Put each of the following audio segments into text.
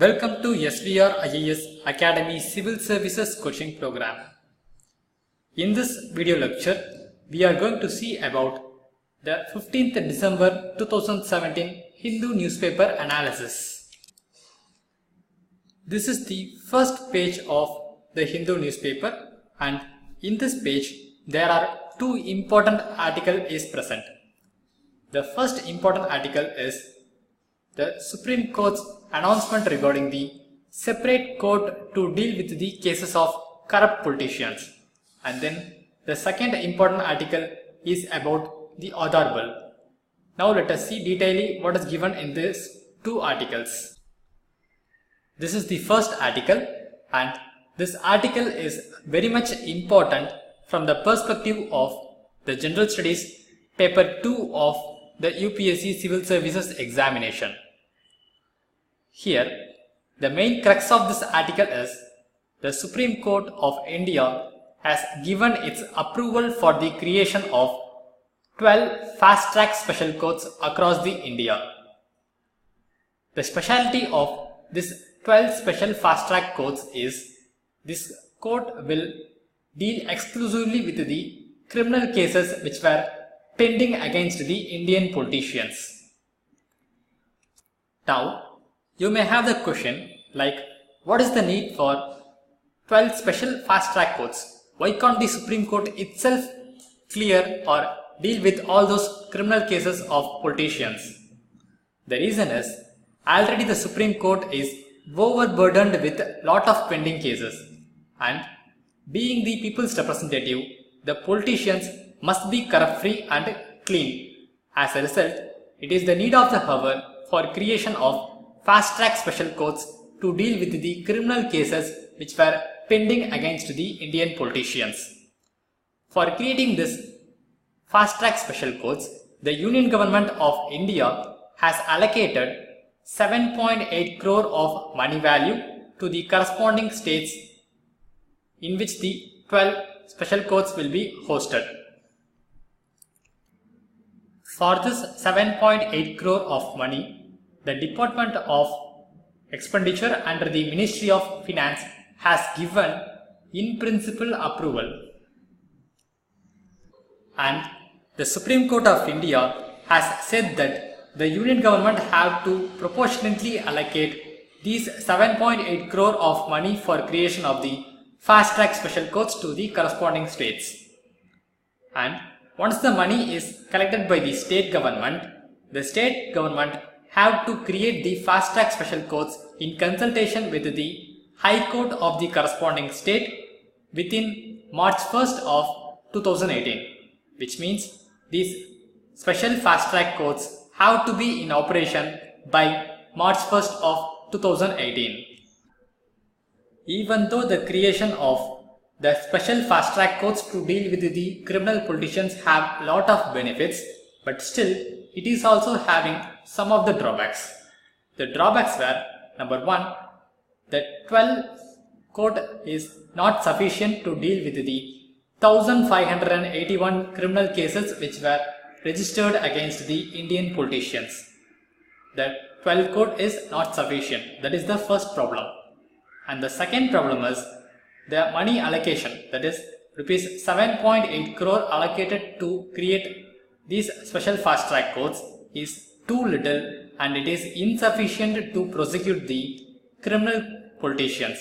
Welcome to SVR IAS Academy Civil Services Coaching Program. In this video lecture, we are going to see about the 15th December 2017 Hindu newspaper analysis. This is the first page of the Hindu newspaper, and in this page there are two important articles is present. The first important article is the Supreme Court's announcement regarding the separate court to deal with the cases of corrupt politicians. And then the second important article is about the Aadhaar bill. Now let us see detailedly what is given in these two articles. This is the first article, and this article is very much important from the perspective of the General Studies paper 2 of the UPSC Civil Services examination. Here, the main crux of this article is the Supreme Court of India has given its approval for the creation of 12 fast-track special courts across the India. The specialty of this 12 special fast-track courts is this court will deal exclusively with the criminal cases which were pending against the Indian politicians. Now, you may have the question like, what is the need for 12 special fast-track courts? Why can't the Supreme Court itself clear or deal with all those criminal cases of politicians? The reason is, already the Supreme Court is overburdened with lot of pending cases, and being the people's representative, the politicians must be corrupt-free and clean. As a result, it is the need of the hour for creation of fast-track special courts to deal with the criminal cases which were pending against the Indian politicians. For creating this fast-track special courts, the Union Government of India has allocated 7.8 crore of money value to the corresponding states in which the 12 special courts will be hosted. For this 7.8 crore of money, the Department of Expenditure under the Ministry of Finance has given in principle approval, and the Supreme Court of India has said that the Union Government have to proportionately allocate these 7.8 crore of money for creation of the fast-track special courts to the corresponding states. And once the money is collected by the state government have to create the fast-track special courts in consultation with the High Court of the corresponding state within March 1st of 2018, which means these special fast-track courts have to be in operation by March 1st of 2018. Even though the creation of the special fast-track courts to deal with the criminal politicians have lot of benefits, but still it is also having some of the drawbacks. The drawbacks were, number one, the 12 court is not sufficient to deal with the 1581 criminal cases which were registered against the Indian politicians. The 12 court is not sufficient. That is the first problem. And the second problem is the money allocation, that is rupees 7.8 crore allocated to create these special fast-track courts is too little, and it is insufficient to prosecute the criminal politicians.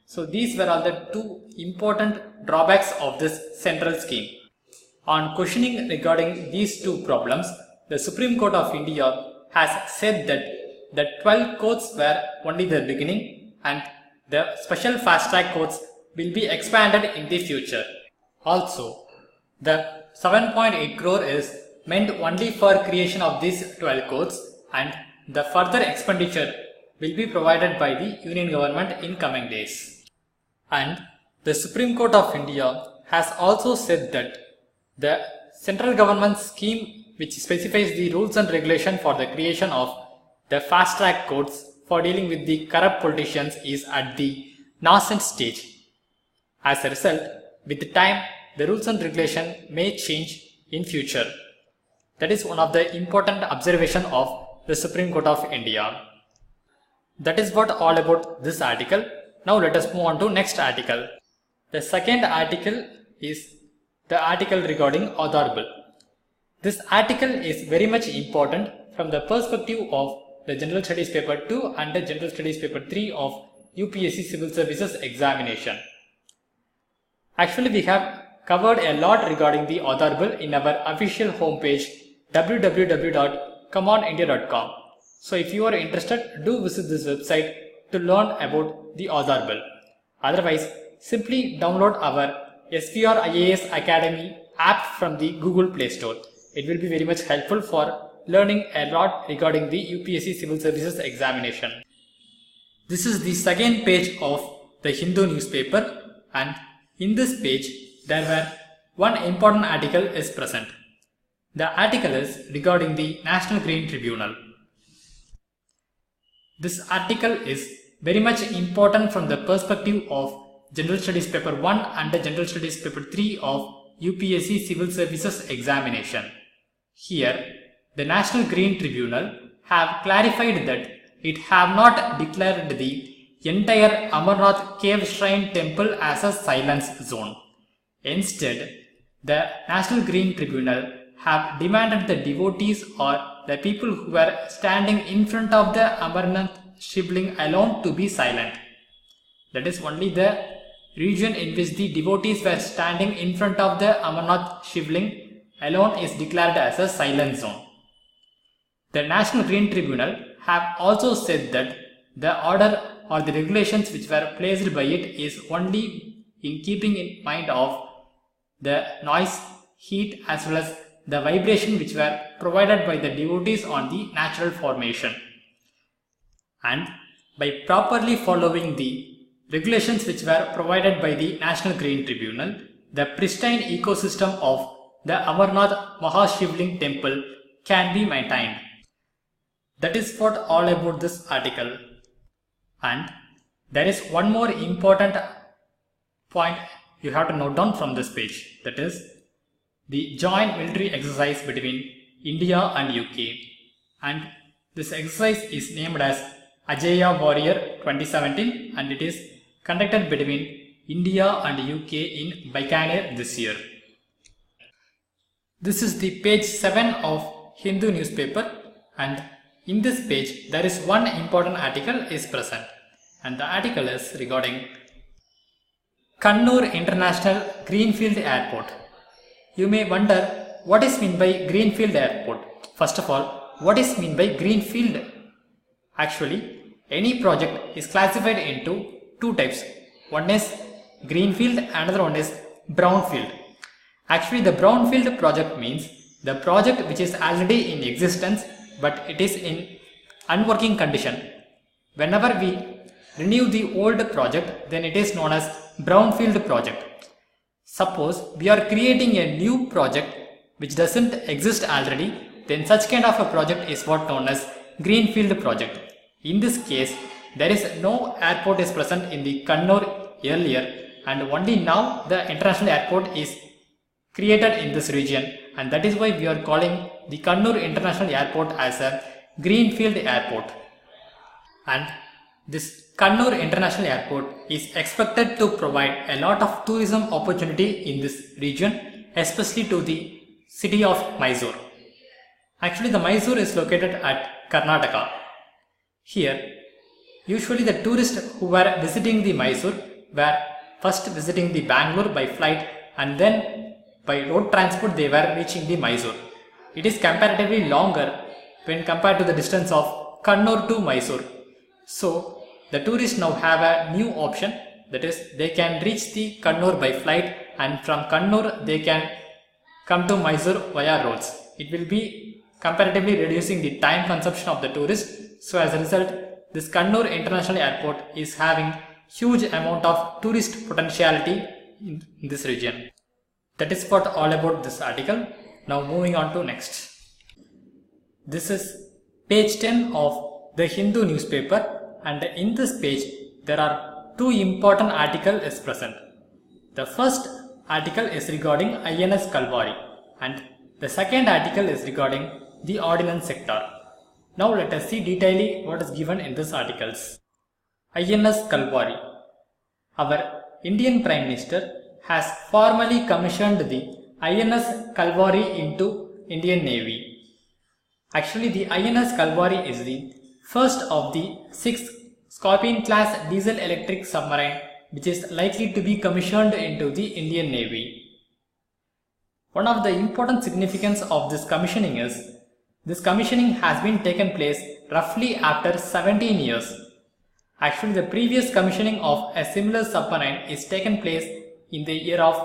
So these were all the two important drawbacks of this central scheme. On questioning regarding these two problems, the Supreme Court of India has said that the 12 courts were only the beginning, and the special fast-track courts will be expanded in the future. Also, the 7.8 crore is meant only for creation of these 12 courts, and the further expenditure will be provided by the Union Government in coming days. And the Supreme Court of India has also said that the central government scheme which specifies the rules and regulation for the creation of the fast-track courts for dealing with the corrupt politicians is at the nascent stage. As a result, with time, the rules and regulation may change in future. That is one of the important observation of the Supreme Court of India. That is what all about this article. Now let us move on to next article. The second article is the article regarding Aadhaar Bill. This article is very much important from the perspective of the General Studies Paper 2 and the General Studies Paper 3 of UPSC Civil Services examination. Actually, we have covered a lot regarding the Aadhaar Bill in our official homepage www.comeonindia.com. So if you are interested, do visit this website to learn about the Aadhaar Bill. Otherwise, simply download our SVR IAS Academy app from the Google Play Store. It will be very much helpful for learning a lot regarding the UPSC Civil Services examination. This is the second page of the Hindu newspaper, and in this page there were one important article is present. The article is regarding the National Green Tribunal. This article is very much important from the perspective of General Studies Paper 1 and the General Studies Paper 3 of UPSC Civil Services examination. Here, the National Green Tribunal have clarified that it have not declared the entire Amarnath cave shrine temple as a silence zone. Instead, the National Green Tribunal have demanded the devotees or the people who were standing in front of the Amarnath Shivling alone to be silent. That is only the region in which the devotees were standing in front of the Amarnath Shivling alone is declared as a silent zone. The National Green Tribunal have also said that the order or the regulations which were placed by it is only in keeping in mind of the noise, heat as well as the vibration which were provided by the devotees on the natural formation. And by properly following the regulations which were provided by the National Green Tribunal, the pristine ecosystem of the Amarnath Mahashivling temple can be maintained. That is what all about this article. And there is one more important point you have to note down from this page, that is the joint military exercise between India and UK. And this exercise is named as Ajaya Warrior 2017 and it is conducted between India and UK in Bikaner this year. This is the page 7 of Hindu newspaper, and in this page there is one important article is present, and the article is regarding Kannur International Greenfield Airport. You may wonder what is meant by Greenfield Airport. First of all, what is meant by Greenfield? Actually, any project is classified into two types. One is Greenfield, another one is Brownfield. Actually, the Brownfield project means the project which is already in existence but it is in unworking condition. Whenever we renew the old project, then it is known as Brownfield project. Suppose we are creating a new project which doesn't exist already, then such kind of a project is what known as Greenfield project. In this case, there is no airport is present in the Kannur earlier, and only now the international airport is created in this region, and that is why we are calling the Kannur International Airport as a Greenfield Airport. And this Kannur International Airport is expected to provide a lot of tourism opportunity in this region, especially to the city of Mysore. Actually, the Mysore is located at Karnataka. Here, usually the tourists who were visiting the Mysore were first visiting the Bangalore by flight, and then by road transport they were reaching the Mysore. It is comparatively longer when compared to the distance of Kannur to Mysore. So the tourists now have a new option, that is they can reach the Kannur by flight, and from Kannur they can come to Mysore via roads. It will be comparatively reducing the time consumption of the tourists. So as a result, this Kannur International Airport is having huge amount of tourist potentiality in this region. That is what all about this article. Now moving on to next. This is page 10 of the Hindu newspaper, and in this page there are two important articles is present. The first article is regarding INS Kalvari, and the second article is regarding the Ordnance Sector. Now let us see detailing what is given in these articles. INS Kalvari. Our Indian Prime Minister has formally commissioned the INS Kalvari into Indian Navy. Actually, the INS Kalvari is the first of the 6 Scorpion class diesel electric submarine which is likely to be commissioned into the Indian Navy. One of the important significance of this commissioning is this commissioning has been taken place roughly after 17 years. Actually, the previous commissioning of a similar submarine is taken place in the year of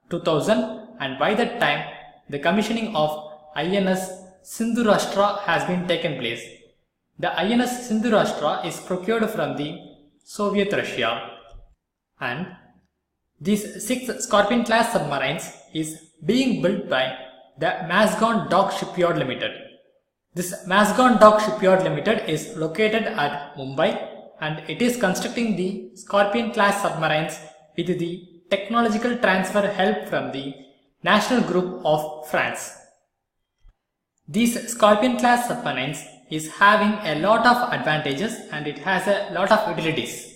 2000, and by that time the commissioning of INS Sindhurashtra has been taken place. The INS Sindhurashtra is procured from the Soviet Russia, and these 6 Scorpion class submarines is being built by the Mazgaon Dock Shipyard Limited. This Mazgaon Dock Shipyard Limited is located at Mumbai, and it is constructing the Scorpion class submarines with the technological transfer help from the National Group of France. These Scorpion class submarines is having a lot of advantages and it has a lot of utilities.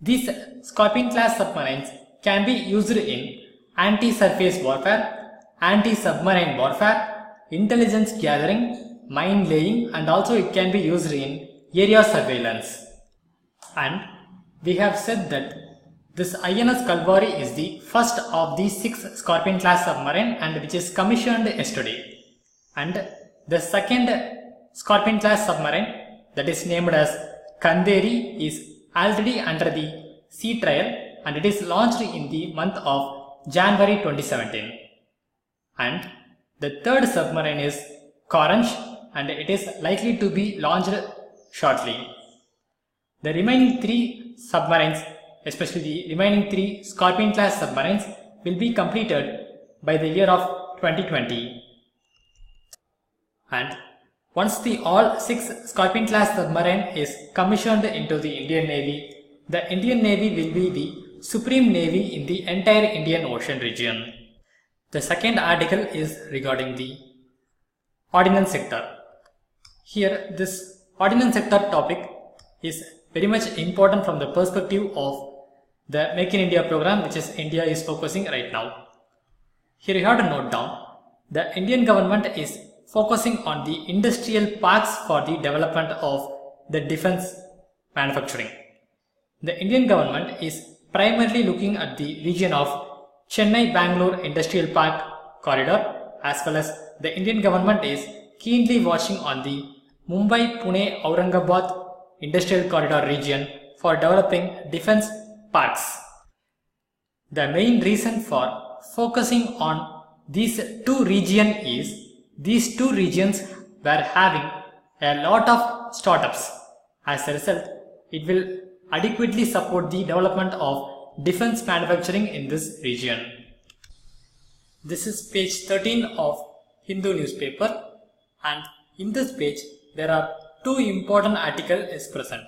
These Scorpion class submarines can be used in anti-surface warfare, anti-submarine warfare, intelligence gathering, mine laying, and also it can be used in area surveillance. And we have said that this INS Kalvari is the first of the 6 Scorpion class submarine and which is commissioned yesterday. And the second Scorpion class submarine, that is named as Kanderi, is already under the sea trial and it is launched in the month of January 2017. And the third submarine is Corange and it is likely to be launched shortly. The remaining 3 submarines, especially the remaining 3 Scorpion class submarines, will be completed by the year of 2020. And once the all 6 Scorpion class submarine is commissioned into the Indian Navy, the Indian Navy will be the supreme navy in the entire Indian Ocean region. The second article is regarding the Ordnance Sector. Here this Ordnance Sector topic is very much important from the perspective of the Make in India program which is India is focusing right now. Here you have to note down, the Indian government is focusing on the industrial parks for the development of the defense manufacturing. The Indian government is primarily looking at the region of Chennai-Bangalore Industrial Park corridor, as well as the Indian government is keenly watching on the Mumbai-Pune-Aurangabad Industrial Corridor region for developing defense parks. The main reason for focusing on these 2 regions is these 2 regions were having a lot of startups. As a result, it will adequately support the development of defense manufacturing in this region. This is page 13 of Hindu newspaper, and in this page there are 2 important articles is present.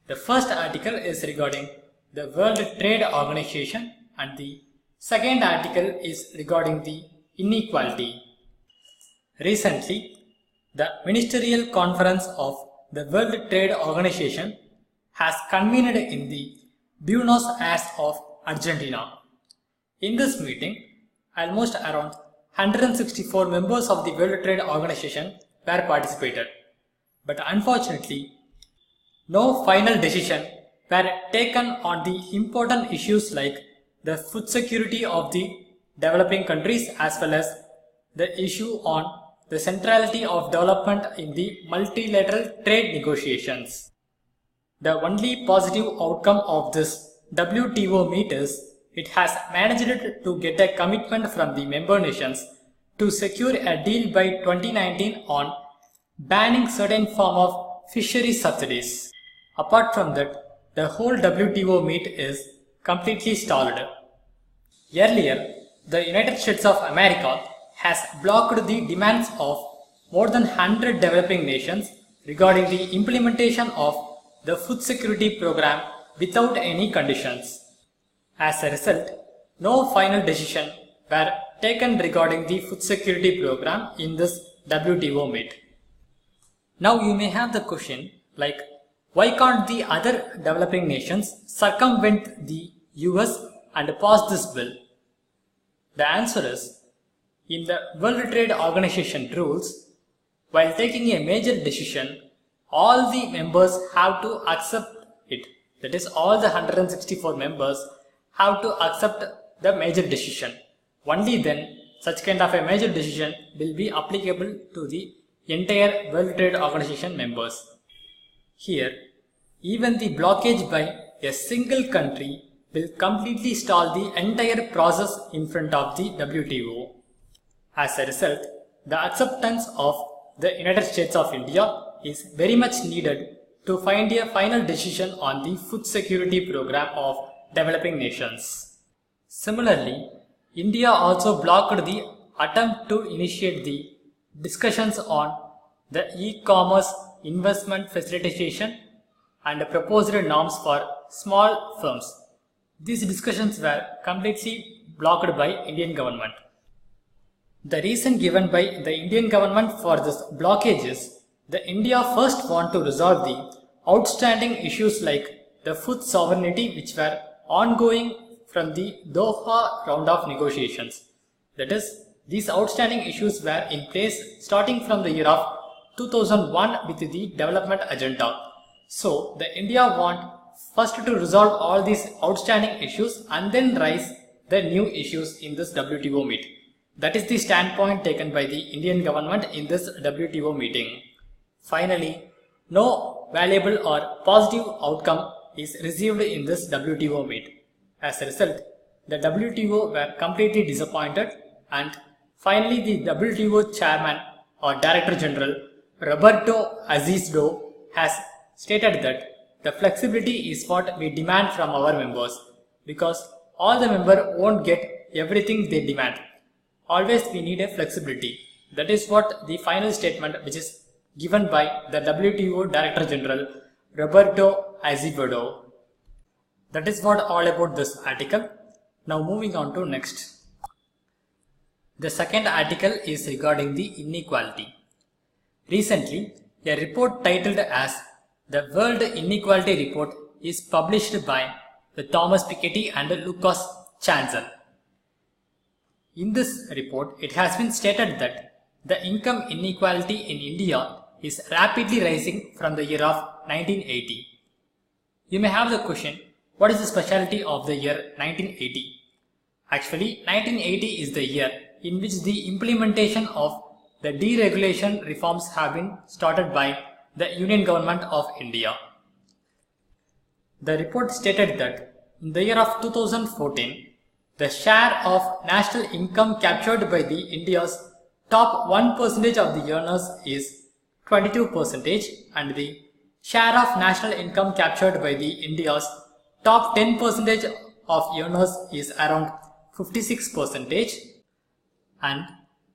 The first article is regarding the World Trade Organization and the second article is regarding the inequality. Recently, the Ministerial Conference of the World Trade Organization has convened in the Buenos Aires of Argentina. In this meeting, almost around 164 members of the World Trade Organization were participated. But unfortunately, no final decision were taken on the important issues like the food security of the developing countries as well as the issue on the centrality of development in the multilateral trade negotiations. The only positive outcome of this WTO meet is it has managed to get a commitment from the member nations to secure a deal by 2019 on banning certain form of fishery subsidies. Apart from that, the whole WTO meet is completely stalled. Earlier, the United States of America has blocked the demands of more than 100 developing nations regarding the implementation of the food security program without any conditions. As a result, no final decision were taken regarding the food security program in this WTO meet. Now you may have the question like, why can't the other developing nations circumvent the US and pass this bill? The answer is, in the World Trade Organization rules, while taking a major decision, all the members have to accept it. That is, all the 164 members have to accept the major decision. Only then such kind of a major decision will be applicable to the entire World Trade Organization members. Here, even the blockage by a single country will completely stall the entire process in front of the WTO. As a result, the acceptance of the United States of India is very much needed to find a final decision on the food security program of developing nations. Similarly, India also blocked the attempt to initiate the discussions on the e-commerce investment facilitation and proposed norms for small firms. These discussions were completely blocked by Indian government. The reason given by the Indian government for this blockage is that India first want to resolve the outstanding issues like the food sovereignty which were ongoing from the Doha round of negotiations. That is, these outstanding issues were in place starting from the year of 2001 with the development agenda. So, the India want first to resolve all these outstanding issues and then raise the new issues in this WTO meet. That is the standpoint taken by the Indian government in this WTO meeting. Finally, no valuable or positive outcome is received in this WTO meet. As a result, the WTO were completely disappointed, and finally the WTO chairman or Director General Roberto Azevedo has stated that the flexibility is what we demand from our members, because all the members won't get everything they demand. Always we need a flexibility. That is what the final statement which is given by the WTO Director General Roberto Azevedo. That is what all about this article. Now moving on to next. The second article is regarding the inequality. Recently, a report titled as the World Inequality Report is published by the Thomas Piketty and Lucas Chancel. In this report, it has been stated that the income inequality in India is rapidly rising from the year of 1980. You may have the question, what is the specialty of the year 1980? Actually, 1980 is the year in which the implementation of the deregulation reforms have been started by the Union Government of India. The report stated that in the year of 2014, the share of national income captured by the India's top 1% of the earners is 22% and the share of national income captured by the India's top 10% of earners is around 56%, and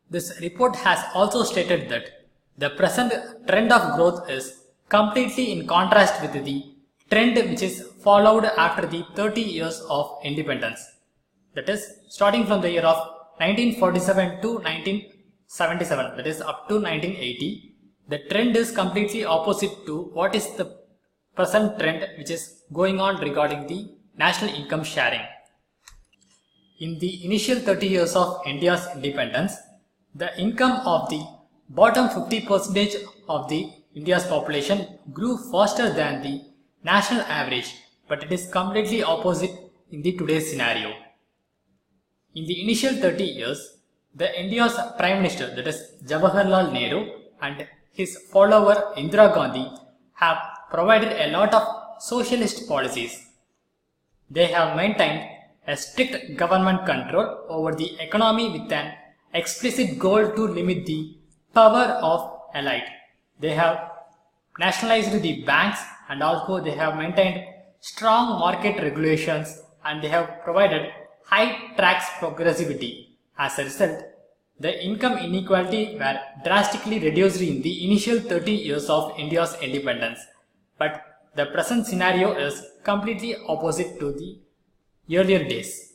this report has also stated that the present trend of growth is completely in contrast with the trend which is followed after the 30 years of independence. That is, starting from the year of 1947 to 1977, that is up to 1980, the trend is completely opposite to what is the present trend which is going on regarding the national income sharing. In the initial 30 years of India's independence, the income of the bottom 50% of the India's population grew faster than the national average, but it is completely opposite in the today's scenario. In the initial 30 years, the India's Prime Minister, that is Jawaharlal Nehru, and his follower Indira Gandhi have provided a lot of socialist policies. They have maintained a strict government control over the economy with an explicit goal to limit the power of elite. They have nationalized the banks, and also they have maintained strong market regulations, and they have provided high tax progressivity. As a result, the income inequality were drastically reduced in the initial 30 years of India's independence. But the present scenario is completely opposite to the earlier days.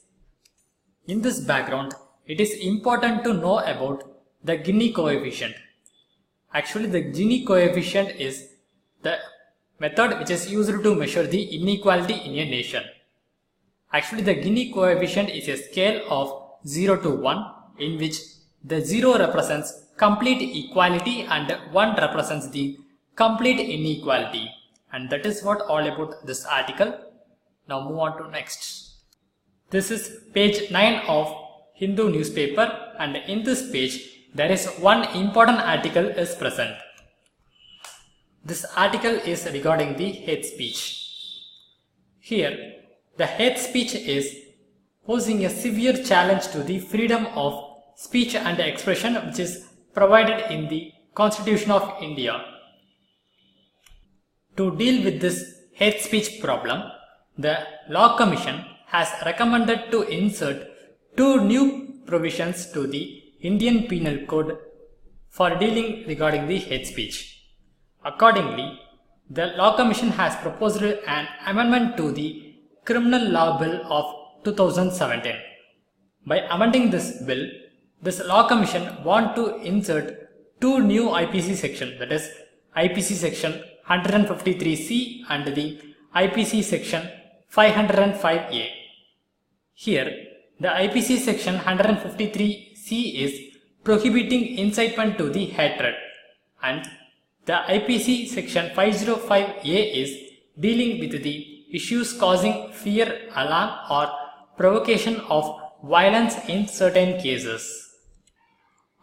In this background, it is important to know about the Gini coefficient. Actually, the Gini coefficient is the method which is used to measure the inequality in a nation. Actually, the Gini coefficient is a scale of 0 to 1 in which the 0 represents complete equality and 1 represents the complete inequality. And that is what all about this article. Now move on to next. This is page 9 of Hindu newspaper, and in this page there is one important article is present. This article is regarding the hate speech. Here, the hate speech is posing a severe challenge to the freedom of speech and expression which is provided in the Constitution of India. To deal with this hate speech problem, the Law Commission has recommended to insert 2 new provisions to the Indian Penal Code for dealing regarding the hate speech. Accordingly, the Law Commission has proposed an amendment to the Criminal Law Bill of 2017. By amending this bill, this Law Commission want to insert 2 new IPC sections, that is IPC section 153C and the IPC section 505A. Here, the IPC section 153C is prohibiting incitement to the hatred, and the IPC section 505A is dealing with the issues causing fear, alarm or provocation of violence in certain cases.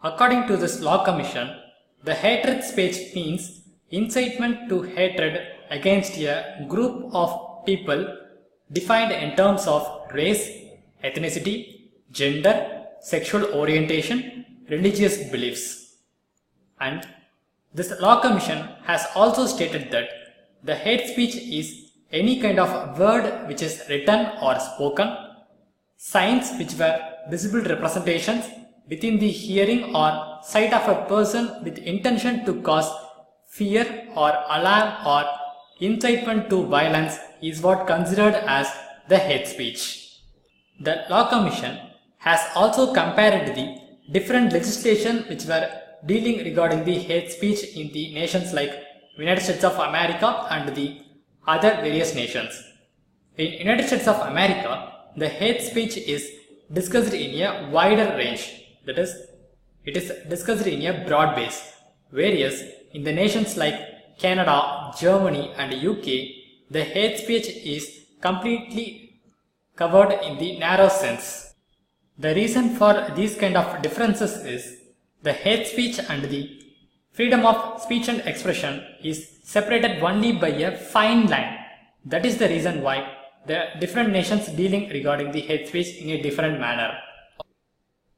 According to this Law Commission, the hatred speech means incitement to hatred against a group of people defined in terms of race, ethnicity, gender, sexual orientation, religious beliefs. And this Law Commission has also stated that the hate speech is any kind of word which is written or spoken, signs which were visible representations within the hearing or sight of a person with intention to cause fear or alarm or incitement to violence is what considered as the hate speech. The Law Commission has also compared the different legislation which were dealing regarding the hate speech in the nations like United States of America and the other various nations. In United States of America, the hate speech is discussed in a wider range, that is, it is discussed in a broad base, whereas in the nations like Canada, Germany and UK, the hate speech is completely covered in the narrow sense. The reason for these kind of differences is the hate speech and the freedom of speech and expression is separated only by a fine line. That is the reason why the different nations dealing regarding the hate speech in a different manner.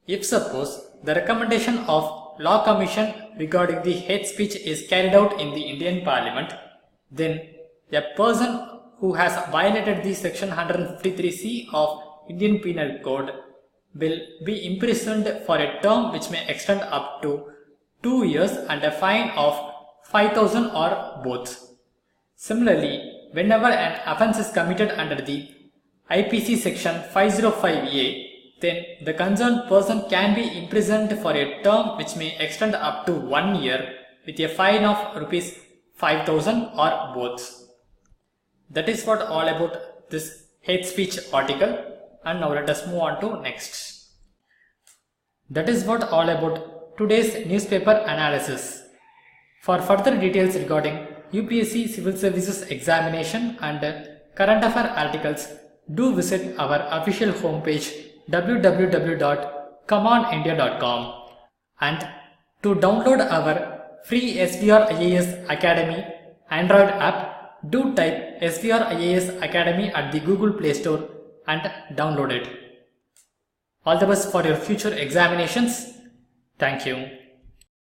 If suppose the recommendation of Law Commission regarding the hate speech is carried out in the Indian Parliament, then a person who has violated the section 153C of Indian Penal Code will be imprisoned for a term which may extend up to 2 years and a fine of 5,000 or both. Similarly, whenever an offence is committed under the IPC section 505A, then the concerned person can be imprisoned for a term which may extend up to 1 year with a fine of Rs 5,000 or both. That is what all about this hate speech article, and now let us move on to next. That is what all about today's newspaper analysis. For further details regarding UPSC Civil Services examination and current affair articles, do visit our official homepage www.commandindia.com, and to download our free SVR IAS Academy Android app, do type SVR IAS Academy at the Google Play Store and download it. All the best for your future examinations. Thank you.